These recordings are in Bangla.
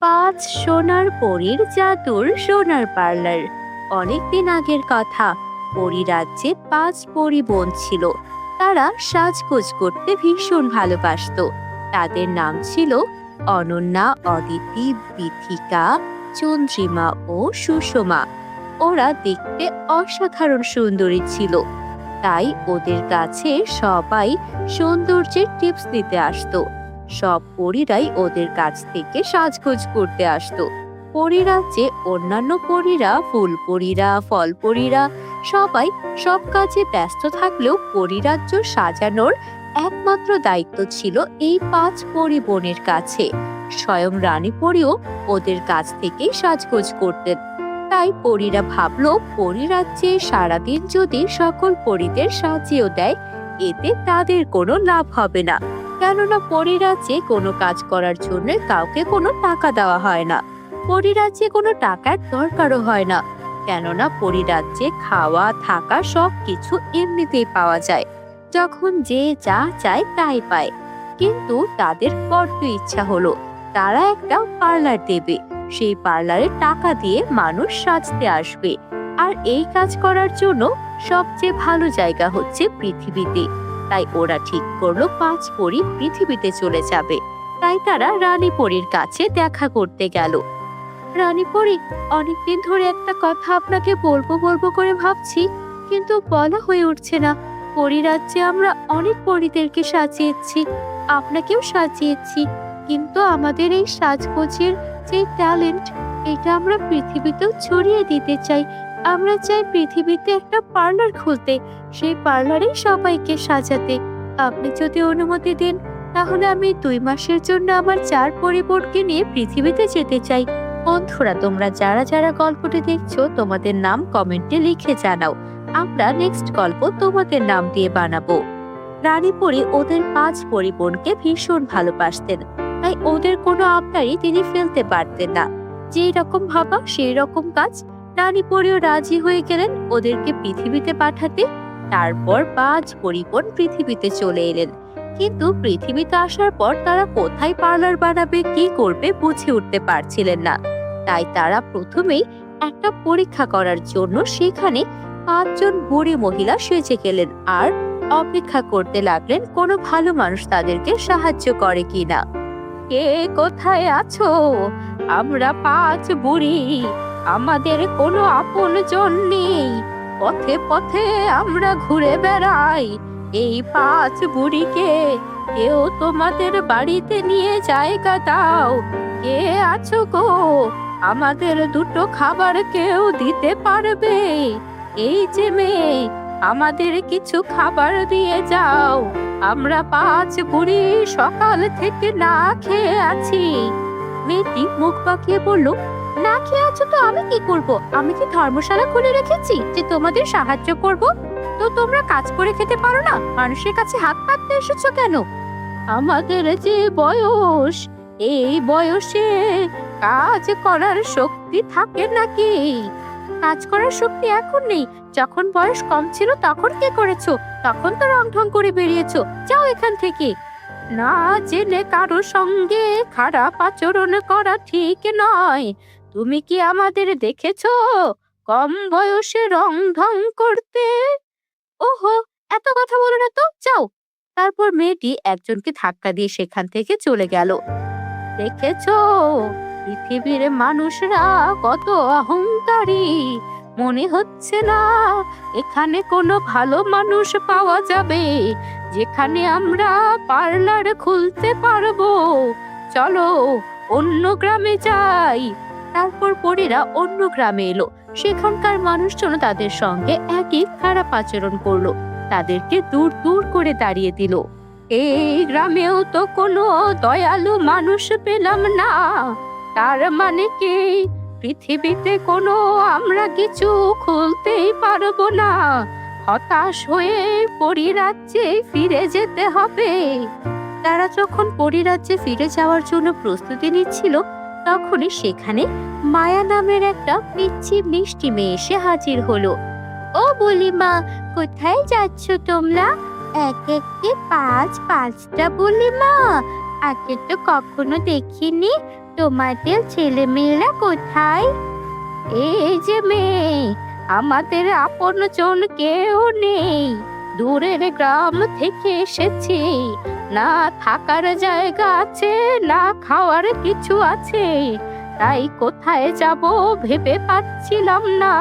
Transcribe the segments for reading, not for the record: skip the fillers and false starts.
পাঁচ সোনার পরীর জাদুর সোনার পার্লার। অনেকদিন আগের কথা। পরীরাজ্যে পাঁচ পরী বোন ছিল। তারা সাজগোজ করতে ভীষণ ভালোবাসতো। তাদের নাম ছিল অনন্যা, অদিতি, বিথিকা, চন্দ্রিমা ও সুষমা। ওরা দেখতে অসাধারণ সুন্দরী ছিল। তাই ওদের কাছে সবাই সৌন্দর্যের টিপস দিতে আসতো। সব পরীরাই ওদের কাছ থেকে সাজগোজ করতে আসতো। পরীরাজ্যে অন্যান্য পরীরা, ফুল পরীরা, ফল পরীরা সবাই সব কাজে ব্যস্ত থাকলেও পরীরাজ্য সাজানোর একমাত্র দায়িত্ব ছিল এই পাঁচ পরী বোনের কাছে। স্বয়ং রানী পরীও ওদের কাছ থেকে সাজগোজ করতেন। তাই পরীরা ভাবলো, পরীরাজ্যে সারাদিন যদি সকল পরীদের সাজিয়েও দেয়, এতে তাদের কোনো লাভ হবে না। কেননা পরীরাজ্যে কোনো কাজ করার জন্য কাউকে কোনো টাকা দেওয়া হয় না। পরীরাজ্যে কোনো টাকার দরকারও হয় না, কেননা পরীরাজ্যে খাওয়া থাকা সবকিছু এমনিতেই পাওয়া যায়। যখন যে যা চায় তাই পায়। কিন্তু তাদের বড্ড ইচ্ছা হলো তারা একটা পার্লার দেবে। সেই পার্লারে টাকা দিয়ে মানুষ সাজতে আসবে। আর এই কাজ করার জন্য সবচেয়ে ভালো জায়গা হচ্ছে পৃথিবীতে। তাই ওরা ঠিক করলো পাঁচ পরী পৃথিবীতে চলে যাবে। তাই তারা রানী পরীর কাছে দেখা করতে গেল। রানী পরী, অনেকদিন ধরে একটা কথা আপনাকে বলবো বলবো করে ভাবছি, কিন্তু বলা হয়ে উঠছে না। পরীরাজ্যে আমরা অনেক পরীদেরকে সাজিয়েছি, আপনাকেও সাজিয়েছি, কিন্তু আমাদের এই সাজগোজের যে ট্যালেন্ট, এটা আমরা পৃথিবীতেও ছড়িয়ে দিতে চাই। আমরা চাই পৃথিবীতে একটা পার্লার খুলতে, সেই পার্লারে সবাইকে সাজাতে। আপনি যদি অনুমতি দেন, তাহলে আমি 2 মাসের জন্য আমার 4 পরিবারকে নিয়ে পৃথিবীতে যেতে চাই। বন্ধুরা, তোমরা যারা যারা গল্পটি দেখছো, তোমাদের নাম কমেন্টে লিখে জানাও। আমরা নেক্সট গল্প তোমাদের নাম দিয়ে বানাবো। রানী পরী ওদের 5 পরিবোনকে ভীষণ ভালোবাসতেন। তাই ওদের কোনো আবদারই তিনি ফেলতে পারতেন না। যেই রকম ভাবা সেই রকম কাজ। রানী পরীও রাজি হয়ে গেলেন ওদেরকে পৃথিবীতে পাঠাতে। তারপর 5 পরিবোন পৃথিবীতে চলে এলেন। কিন্তু পৃথিবীতে আসার পর তারা কোথায় পার্লার বানাবে, কি করবে বুঝে উঠতে পারছিলেন না। তাই তারা প্রথমেই একটা পরীক্ষা করার জন্য সেখানে 5 জন বুড়ি মহিলা সেজে গেলেন আর অপেক্ষা করতে লাগলেন কোনো ভালো মানুষ তাদেরকে সাহায্য করে কিনা। কে কোথায় আছো? আমরা 5 বুড়ি, আমাদের কোনো আপনজন নেই। পথে পথে আমরা ঘুরে বেড়াই। এই 5 বুড়িকে কেউ তোমাদের বাড়িতে নিয়ে জায়গা দাও। কে আছো গো? আমাদের 2টো খাবার কেউ দিতে পারবে? এই যে মেয়ে, আমাদের কিছু খাবার দিয়ে যাও। আমরা 5 বুড়ি সকাল থেকে না খেয়ে আছি। মেয়েটি মুখ বাঁকিয়ে বলল, না খেয়ে আছো তো আমি কি করব? আমি কি ধর্মশালা খুলে রেখেছি যে তোমাদের সাহায্য করব? তো তোমরা কাজ করে খেতে পারো না? মানুষের কাছে হাত পাততে এসেছো কেন? আমাদের যে বয়স, এই বয়সে কাজ করার শক্তি থাকে নাকি? কাজ করার শক্তি এখন নেই। যখন বয়স কম ছিল তখন কি করেছো? তখন তো রং ঢং করে বেরিয়েছো। যাও এখান থেকে। না জেনে কারো সঙ্গে খারাপ আচরণ করা ঠিক নয়। তুমি কি আমাদের দেখেছো কম বয়সে রং ঢং করতে? ওহো, এত কথা বলো না তো, যাও। তারপর মেয়েটি একজনকে ধাক্কা দিয়ে সেখান থেকে চলে গেল। দেখেছো পৃথিবীর মানুষরা কত অহংকারী। মনে হচ্ছে না এখানে কোনো ভালো মানুষ পাওয়া যাবে যেখানে আমরা পার্লার খুলতে পারবো। চলো অন্য গ্রামে যাই। তারপর পরীরা অন্য গ্রামে এলো। সেখানকার মানুষজন তাদের সঙ্গে একই খারাপ আচরণ করলো। তাদেরকে দূর দূর করে তাড়িয়ে দিল। এই গ্রামেও তো কোনো দয়ালু মানুষ পেলাম না। তার মানে কি পৃথিবীতে কোনো আমরা কিছু খুলতেই পারবো না? হতাশ হয়ে পরীরাজ্যে ফিরে যেতে হবে। তারা যখন পরীরাজ্যে ফিরে যাওয়ার জন্য প্রস্তুতি নিচ্ছিল, তখনই সেখানে মায়া নামের একটা পিচ্চি মিষ্টি মেয়ে এসে হাজির হলো। ও বলিমা, কোথায় যাচ্ছ তোমরা? এক একটি 5 5টা বলিমা, আগে তো কখনো দেখিনি। তোমাদের ছেলেমেয়েরা কোথায়? এই যে মেয়ে, আমাদের আপনজন কেউ নেই, দূরের গ্রাম থেকে এসেছি। না থাকার জায়গা আছে, না খাওয়ার কিছু আছে, তাই কোথায় যাব ভেবে পাচ্ছিলাম না,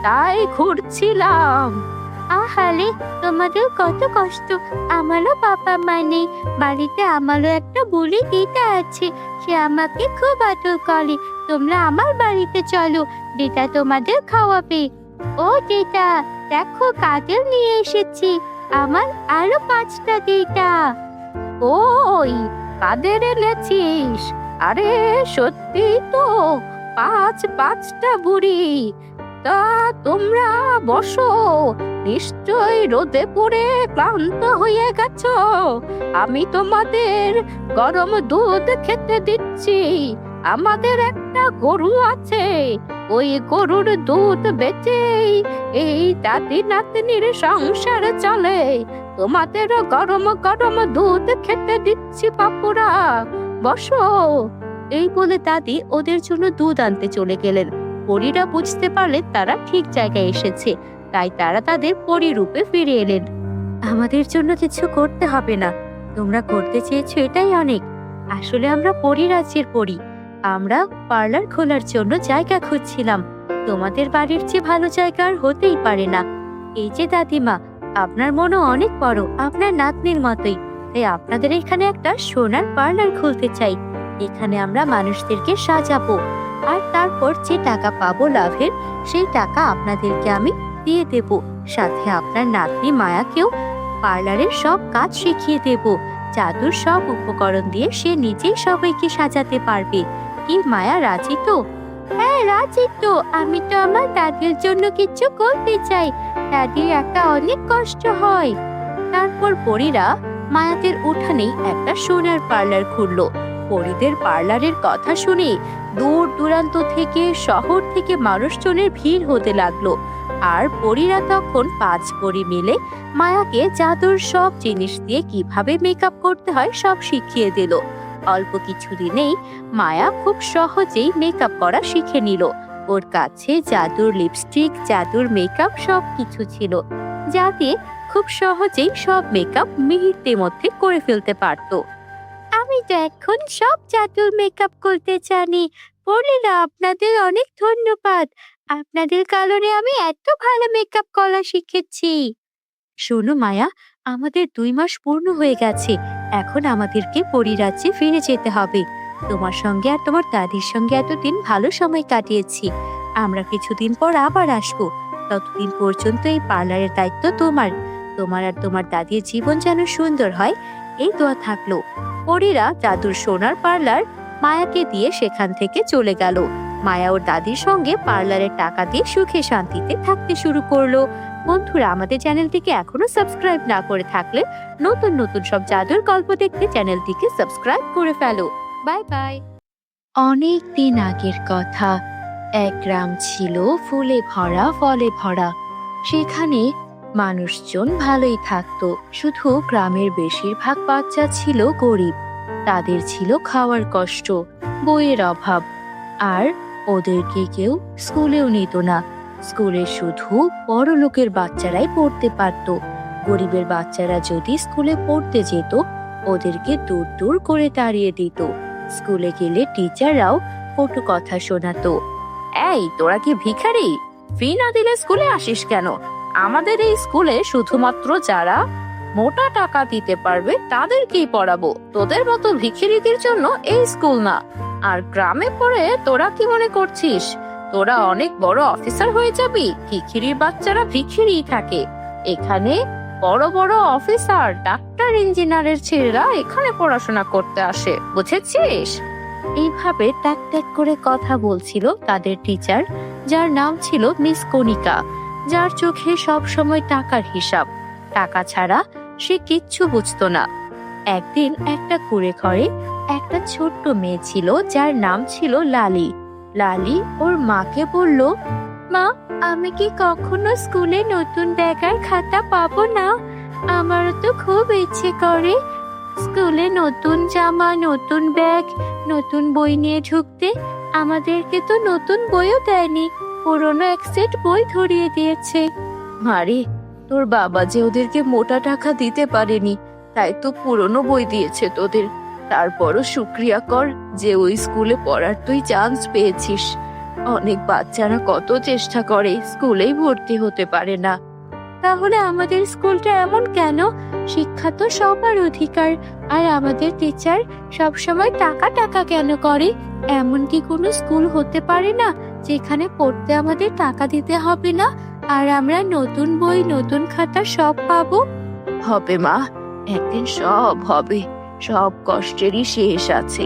তাই ঘুরছিলাম। আহারে, তোমাদের কত কষ্ট। আমারও বাবা মা নেই, বাড়িতে আমারও একটা বুড়ি দিদা আছে, সে আমাকে খুব আদর করে। তোমরা আমার বাড়িতে চলো, দিদা তোমাদের খাওয়াবে। ও দিদা, দেখো কাদের নিয়ে এসেছি, আমার আরো 5টা দিদা। ওই, কাদের এনেছিস? আরে সত্যি তো, 5টা বুড়ি। তা তোমরা বসো, নিশ্চয় রোদে পড়ে ক্লান্ত হয়ে গেছো। আমি তোমাদের গরম দুধ খেতে দিচ্ছি। আমাদের একটা গরু আছে, ওই গরুর দুধ বেচেই এই দাদি নাতনির সংসার চলে। তোমাদেরও গরম গরম দুধ খেতে দিচ্ছি বাপুরা, বসো। এই বলে দাদি ওদের জন্য দুধ আনতে চলে গেলেন। পরীরা বুঝতে পারলেন তারা ঠিক জায়গায় এসেছে, তাই তারা তাদের পরী রূপে ফিরে এলেন। আমাদের জন্য কিছু করতে হবে না, তোমরা করতে চেয়েছো এটাই অনেক। আসলে আমরা পরী রাজ্যের পরী, আমরা পার্লার খোলার জন্য জায়গা খুঁজছিলাম। তোমাদের বাড়ির চেয়ে ভালো জায়গা আর হতেই পারে না। এই যে দাদিমা, আপনার মনও অনেক বড়, আপনার নাতনির মতোই, তাই আপনাদের এখানে একটা সোনার পার্লার খুলতে চাই। এখানে আমরা মানুষদেরকে সাজাবো, আর তারপর যে টাকা পাবো লাভের, সেই টাকা আপনাদেরকে আমি দিয়ে দেব। সাথে আপনার নাতনি মায়াকেও পার্লারের সব কাজ শিখিয়ে দেব। জাদুর সব উপকরণ দিয়ে সে নিজেই সবাইকে সাজাতে পারবে। কি মায়া, রাজি তো? হ্যাঁ রাজি তো। আমি তো আমার দাদির জন্য কিছু করতে চাই, দাদির একা অনেক কষ্ট হয়। তারপর পরীরা মায়াদের উঠানেই একটা সোনার পার্লার খুললো। পরীদের পার্লারের কথা শুনে দূর দূরান্ত থেকে, শহর থেকে মানুষজনের ভিড় হতে লাগলো। আর পরীরা তখন 5 পরী মিলে মায়াকে জাদুর সব জিনিস দিয়ে কিভাবে মেকআপ করতে হয় সব শিখিয়ে দিল। অল্প কিছুদিনেই মায়া খুব সহজেই মেকআপ করা শিখে নিল। ওর কাছে জাদুর লিপস্টিক, জাদুর মেকআপ সব কিছু ছিল, যাতে খুব সহজেই সব মেকআপ মুহূর্তের মধ্যে করে ফেলতে পারতো। আমি তো এখন সব জাদুর মেকআপ করতে জানি। পরীরা, আপনাদের অনেক ধন্যবাদ, আপনাদের কারণে আমি এত ভালো মেকআপ করা শিখেছি। শোনো মায়া, আমাদের 2 মাস পূর্ণ হয়ে গেছে, এখন আমাদেরকে পরীরাজ্যে ফিরে যেতে হবে। তোমার সঙ্গে আর তোমার দাদির সঙ্গে এতদিন ভালো সময় কাটিয়েছি, আমরা কিছুদিন পর আবার আসবো। ততদিন পর্যন্ত এই পার্লারের দায়িত্ব তোমার। তোমার আর তোমার দাদির জীবন যেন সুন্দর হয়, এই দোয়া থাকলো। পরীরা জাদুর সোনার পার্লার মায়াকে দিয়ে সেখান থেকে চলে গেল। মায়া ওর দাদির সঙ্গে পার্লারের টাকা দিয়ে সুখে শান্তিতে থাকতে শুরু করলো। বন্ধুরা, আমাদের চ্যানেলটিকে এখনো সাবস্ক্রাইব না করে থাকলে নতুন নতুন সব জাদুর গল্প দেখতে চ্যানেলটিকে সাবস্ক্রাইব করে ফেলো। Bye bye. অনেক দিন আগের কথা। এক গ্রাম ছিল ফুলে ভরা, ফলে ভরা। সেখানে মানুষজন ভালোই থাকতো, শুধু গ্রামের বেশিরভাগ বাচ্চা ছিল গরিব। তাদের ছিল খাওয়ার কষ্ট, বইয়ের অভাব, আর ওদেরকে কেউ স্কুলেও নিত না। স্কুলে শুধু বড় লোকের বাচ্চারাই পড়তে পারত। গরিবের বাচ্চারা যদি স্কুলে পড়তে যেত, ওদেরকে দূর দূর করে তাড়িয়ে দিত। স্কুলে গেলে টিচাররাও কটু কথা শোনাতো। এই, তোরা কি ভিখারি? ফি না দিলে স্কুলে আসিস কেন? আমাদের এই স্কুলে শুধুমাত্র যারা মোটা টাকা দিতে পারবে তাদেরকেই পড়াবো, তোদের মতো ভিখিরিদের জন্য এই স্কুল না। আর গ্রামে পড়ে তোরা কি মনে করছিস তোরা অনেক বড় অফিসার হয়ে যাবি? ভিখিরির বাচ্চারা ভিখিরিই থাকে। এখানে বড় বড় অফিসার, ডাক্তার, ইঞ্জিনিয়ারের ছেলেরা এখানে পড়াশোনা করতে আসে, বুঝেছিস? এইভাবে ট্যাক ট্যাক করে কথা বলছিল তাদের টিচার, যার নাম ছিল মিস কণিকা, যার চোখে সব সময় টাকার হিসাব। টাকা ছাড়া সে কিচ্ছু বুঝতো না। একদিন একটা কুঁড়ে ঘরে একটা ছোট্ট মেয়ে ছিল, যার নাম ছিল লালি। লালি ওর মাকে বলল, মা, আমি কি কখনো স্কুলে নতুন ব্যাগ আর খাতা পাবো না? আমারও তো খুব ইচ্ছে করে। স্কুলে নতুন জামা, নতুন ব্যাগ, নতুন বই নিয়ে ঢুকতে। আমাদেরকে তো নতুন বইও দেয়নি, পুরনো এক সেট বই ধরিয়ে দিয়েছে। আরে, তোর বাবা যে ওদেরকে মোটা টাকা দিতে পারেনি, তাই তো পুরনো বই দিয়েছে তোদের। তারপরও শুক্রিয়া কর যে ওই স্কুলে পড়ার তুই চান্স পেয়েছিস। অনেক বাচ্চারা কত চেষ্টা করে, স্কুলেই ভর্তি হতে পারে না। তাহলে আমাদের স্কুলটা এমন কেন? শিক্ষা তো সবার অধিকার, আর আমাদের টিচার সবসময় টাকা টাকা কেন করে? এমন কি কোনো স্কুল হতে পারে না যেখানে পড়তে আমাদের টাকা দিতে হবে না, আর আমরা নতুন বই নতুন খাতা সব পাবো? হবে মা, একদিন সব হবে, সব কষ্টেরই শেষ আছে।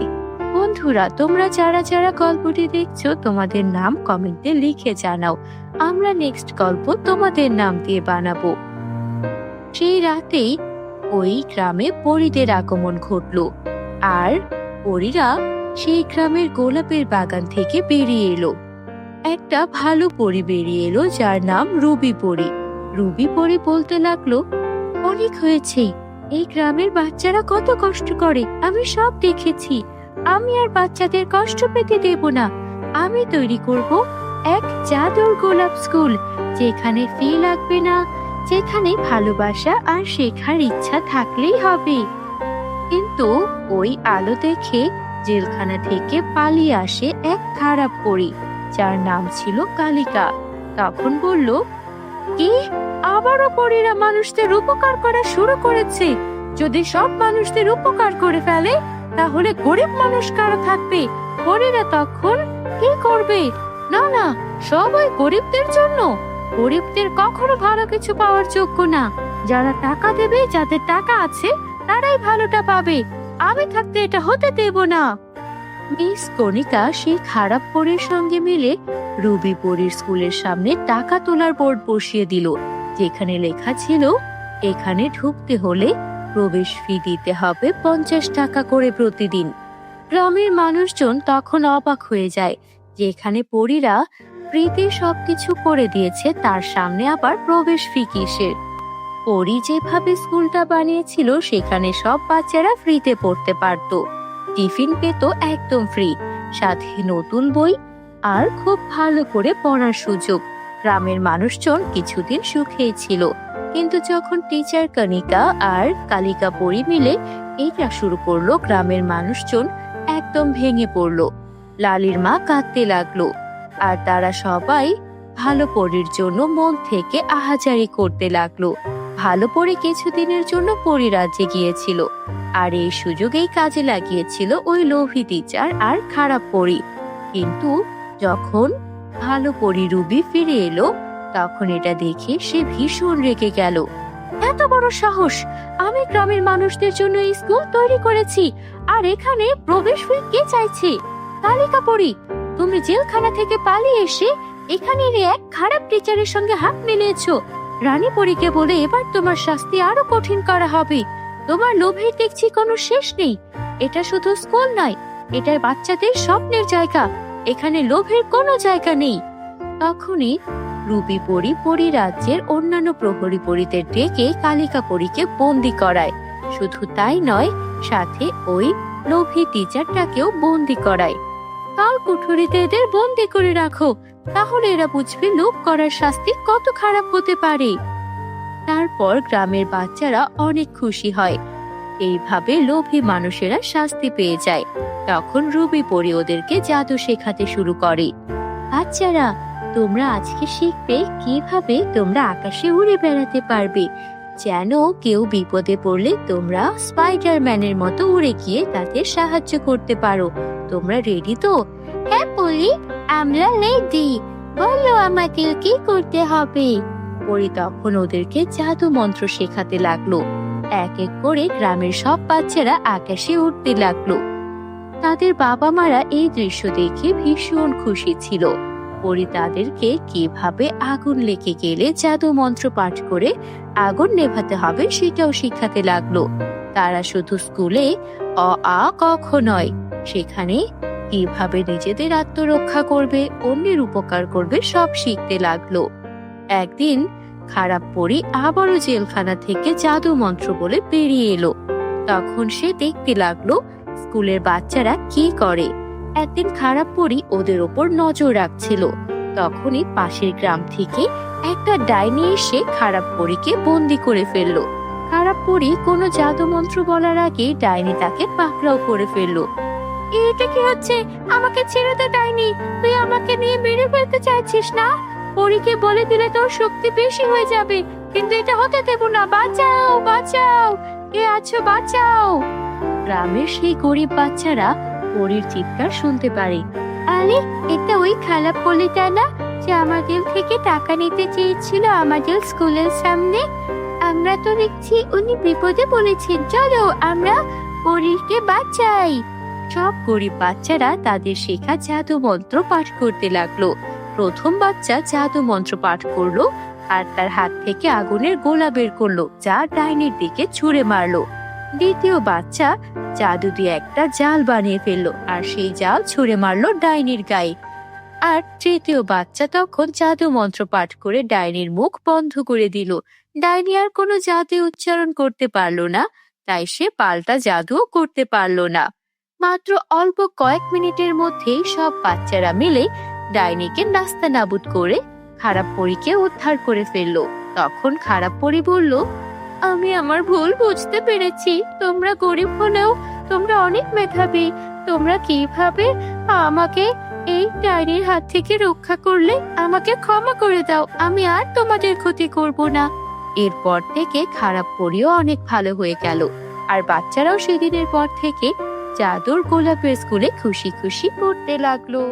বন্ধুরা, তোমরা যারা যারা গল্পটি দেখছো, তোমাদের নাম কমেন্টে লিখে জানাও। আমরা নেক্সট গল্প তোমাদের নাম দিয়ে বানাবো। সেই রাতেই ওই গ্রামে পরীদের আগমন ঘটলো, আর পরীরা সেই গ্রামের গোলাপের বাগান থেকে বেরিয়ে এলো। একটা ভালো পরী বেরিয়ে এলো, যার নাম রুবি পরী। রুবি পরী বলতে লাগলো, অনেক হয়েছে, এই গ্রামের বাচ্চারা কত কষ্ট করে আমি সব দেখেছি। আমি আর বাচ্চাদের কষ্ট পেতে দেব না। আমি তৈরি করব এক জাদুর গোলাপ স্কুল, যেখানে ফি লাগবে না, যেখানে ভালোবাসা আর শেখার ইচ্ছা থাকলেই হবে। কিন্তু ওই আলো দেখে জেলখানা থেকে পালিয়ে আসে এক খারাপ পরী, যার নাম ছিল কালিকা। তখন বলল, কি, আবারও পরীরা মানুষদের উপকার করা শুরু করেছে? যদি সব মানুষদের উপকার করে ফেলে, তাহলে গরিব মানুষ কারা থাকবে? পরীরা তখন কি করবে? না না, সবাই গরিবদের জন্য। গরিবদের কখনো ভালো কিছু পাওয়ার যোগ্য না। যারা টাকা দেবে, যাদের টাকা আছে, তারাই ভালোটা পাবে। আমি থাকতে এটা হতে দেব না। মিস কণিকা সেই খারাপ পরীর সঙ্গে মিলে রুবি পরীর স্কুলের সামনে টাকা তোলার বোর্ড বসিয়ে দিল, যেখানে লেখা ছিল, এখানে ঢুকতে হলে প্রবেশ ফি দিতে হবে 50 টাকা করে প্রতিদিন। গ্রামের মানুষজন তখন অবাক হয়ে যায়, যেখানে পরীরা ফ্রিতে সবকিছু করে দিয়েছে, তার সামনে আবার প্রবেশ ফি কিসের? পরী যেভাবে স্কুলটা বানিয়েছিল, সেখানে সব বাচ্চারা ফ্রিতে পড়তে পারত, টিফিন পেত একদম ফ্রি, সাথে নতুন বই আর খুব ভালো করে পড়ার সুযোগ। গ্রামের মানুষজন কিছুদিন সুখেই ছিল, কিন্তু যখন টিচার কণিকা আর কালিকা পরী মিলে এটা শুরু করলো, গ্রামের মানুষজন একদম ভেঙে পড়লো। লালির মা কাঁদতে লাগলো, আর তারা সবাই ভালো পরীর জন্য মন থেকে আহাজারি করতে লাগলো। ভালো পরী কিছুদিনের জন্য পরীরাজ্যে গিয়েছিল, আর এই সুযোগেই কাজে লাগিয়েছিল ওই লোভী টিচার আর খারাপ পরী। কিন্তু যখন ভালো পরী রুবি ফিরে এলো, তখন এটা দেখে সে ভীষণ রেগে গেল। এত বড় সাহস! আমি গ্রামের মানুষদের জন্য এই স্কুল তৈরি করেছি, আর এখানে প্রবেশ ফি কে চাইছে? কালিকা পরী, তুমি জেলখানা থেকে পালিয়ে এসে এখানে এক খারাপ টিচারের সঙ্গে হাত মিলিয়েছো। রানী পরীকে বলে এবার তোমার শাস্তি আরো কঠিন করা হবে। তোমার লোভের দেখছি কোনো শেষ নেই। এটা শুধু স্কুল নয়, এটা বাচ্চাদের স্বপ্নের জায়গা। এখানে লোভের কোনো জায়গা নেই। তখনই রুবি পরী পরীরাজ্যের অন্যান্য প্রহরী পরীদের ডেকে কালিকা পরীকে বন্দি করায়। শুধু তাই নয়, সাথে ওই লোভী টিচারটাকেও বন্দি করায়। কাল কুঠুরিতে এদের বন্দি করে রাখো, তাহলে এরা বুঝবে লোভ করার শাস্তি কত খারাপ হতে পারে। তারপর গ্রামের বাচ্চারা অনেক খুশি হয়। এইভাবে লোভী মানুষেরা শাস্তি পেয়ে যায়। তখন রুবি পরী ওদেরকে জাদু শেখাতে শুরু করে। বাচ্চারা, তোমরা আজকে শিখবে কিভাবে তোমরা আকাশে উড়ে বেড়াতে পারবে, যেন কেউ বিপদে পড়লে তোমরা স্পাইডারম্যানের মতো উড়ে গিয়ে তাদের সাহায্য করতে পারো। তোমরা রেডি তো? হ্যাঁ পরী, আমরা রেডি। বলো আমাদের কি করতে হবে? পরী তখন ওদেরকে জাদু মন্ত্র শেখাতে লাগলো। এক এক করে গ্রামের সব বাচ্চারা আকাশে উঠতে লাগলো। তাদের বাবা মারা এই দৃশ্য দেখে ভীষণ খুশি ছিল। পরী তাদেরকে কিভাবে আগুন লেগে গেলে জাদু মন্ত্র পাঠ করে আগুন নেভাতে হবে সেটাও শিখাতে লাগলো। তারা শুধু স্কুলে অ আ ক খ নয়, সেখানে কিভাবে নিজেদের আত্মরক্ষা করবে, অন্যের উপকার করবে, সব শিখতে লাগলো। একদিন খারাপ পরী আবারও জেলখানা থেকে জাদু মন্ত্র বলে বেরিয়ে এলো। তখন সে দেখতে লাগলো স্কুলের বাচ্চারা কি করে। একদিন খারাপ পরী ওদের ওপর নজর রাখছিল। তখনই পাশের গ্রাম থেকে একটা ডাইনি এসে খারাপ পরীকে বন্দি করে ফেললো। খারাপ পরী কোনো জাদু মন্ত্র বলার আগে ডাইনি তাকে পাকড়াও করে ফেললো। এটা কি হচ্ছে? আমাকে ছেড়ে দে ডাইনি, তুই আমাকে নিয়ে মেরে ফেলতে চাইছিস না? পরীকে বলে দিলে তোর শক্তি বেশি হয়ে যাবে, কিন্তু এটা হতে দেব না। বাঁচাও, বাঁচাও, কে আছো, বাঁচাও। গ্রামের সেই গরিব বাচ্চারা পরীর চিৎকার শুনতে পারে। আরে, এটা ওই খারাপ পরীটা না যে আমাদের থেকে টাকা নিতে চেয়েছিল আমাদের স্কুলের সামনে? আমরা তো দেখছি উনি বিপদে পড়েছেন, চলো আমরা পরীকে বাঁচাই। সব গরিব বাচ্চারা তাদের শেখা জাদু মন্ত্র পাঠ করতে লাগলো। প্রথম বাচ্চা জাদু মন্ত্র পাঠ করলো আর তার হাত থেকে আগুনের গোলা বের করলো, যা ডাইনির দিকে ছুঁড়ে মারলো। দ্বিতীয় বাচ্চা জাদু দিয়ে একটা জাল বানিয়ে ফেললো আর সেই জাল ছুঁড়ে মারলো ডাইনির গায়ে। আর তৃতীয় বাচ্চা তখন জাদু মন্ত্র পাঠ করে ডাইনির মুখ বন্ধ করে দিল। ডাইনি আর কোনো জাদু উচ্চারণ করতে পারলো না, তাই সে পাল্টা জাদুও করতে পারলো না। মাত্র অল্প কয়েক মিনিটের মধ্যেই সব বাচ্চারা মিলে ডাইনিকে নাস্তানাবুদ করে খারাপ পরীকে উদ্ধার করে ফেললো। তখন খারাপ পরী বলল, আমি আমার ভুল বুঝতে পেরেছি। তোমরা গরিব হলেও তোমরা অনেক মেধাবী। তোমরা কিভাবে আমাকে এই ডাইনির হাত থেকে রক্ষা করলে? আমাকে ক্ষমা করে দাও, আমি আর তোমাদের ক্ষতি করব না। এরপর থেকে খারাপ পরীও অনেক ভালো হয়ে গেল, আর বাচ্চারাও সেদিনের পর থেকে জাদুর গোলাপের স্কুলে খুশি খুশি পড়তে লাগলো।